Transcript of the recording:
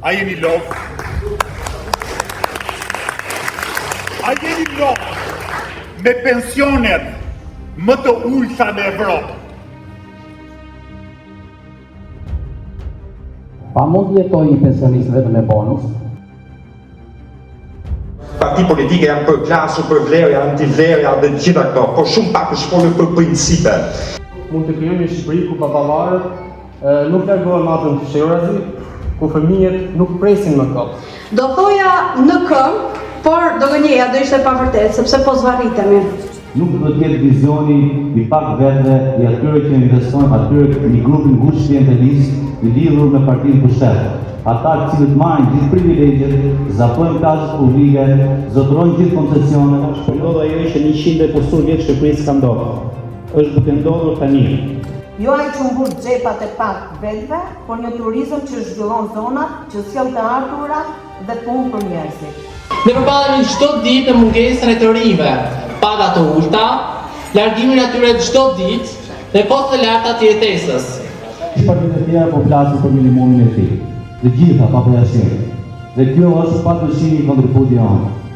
A jeni lodh? A jeni lodh me pensionet më të ulta në Evropë? Pa mund jetoj një pensionist vetëm me bonus? Parti politike janë për klasë, për vlerë, antivlerë dhe gjitha këto, por shumë pak është folur për principe. Mund të krijojmë një Shqipëri ku babalarët nuk largohen natën në fshirazi, ku fëmijët nuk presin më kot. Do thoja në këmbë, por dogonjëja do ishte pa vërtet, sepse po zvarritemi. Nuk do të jetë vizioni i pak vetëve i atyre që investojnë atyre një grupin ngushtë klientelist i lidhur me partinë pushtet. Ata të cilët marrin gjithë privilegjet, zapojnë plazhet publike, zotërojnë gjithë koncesionet. Ndodh ajo që 100 vjet Shqipërisë ka ndodhur. Është duke ndodhur tani. Jo ai që mbus xhepat e pak vetëve, por një turizëm që zhvillon zonat, që sjell të ardhurat dhe punë për njerëzit. Ne përballemi çdo ditë me mungesën e të rinjve, paga të ulta, largimin atyre çdo ditë dhe kosto të larta të jetesës. Partitë e tjera po flasin për minimumin e tij. Të gjitha pa përjashtim. Dhe kjo është padyshim i kontributit jonë.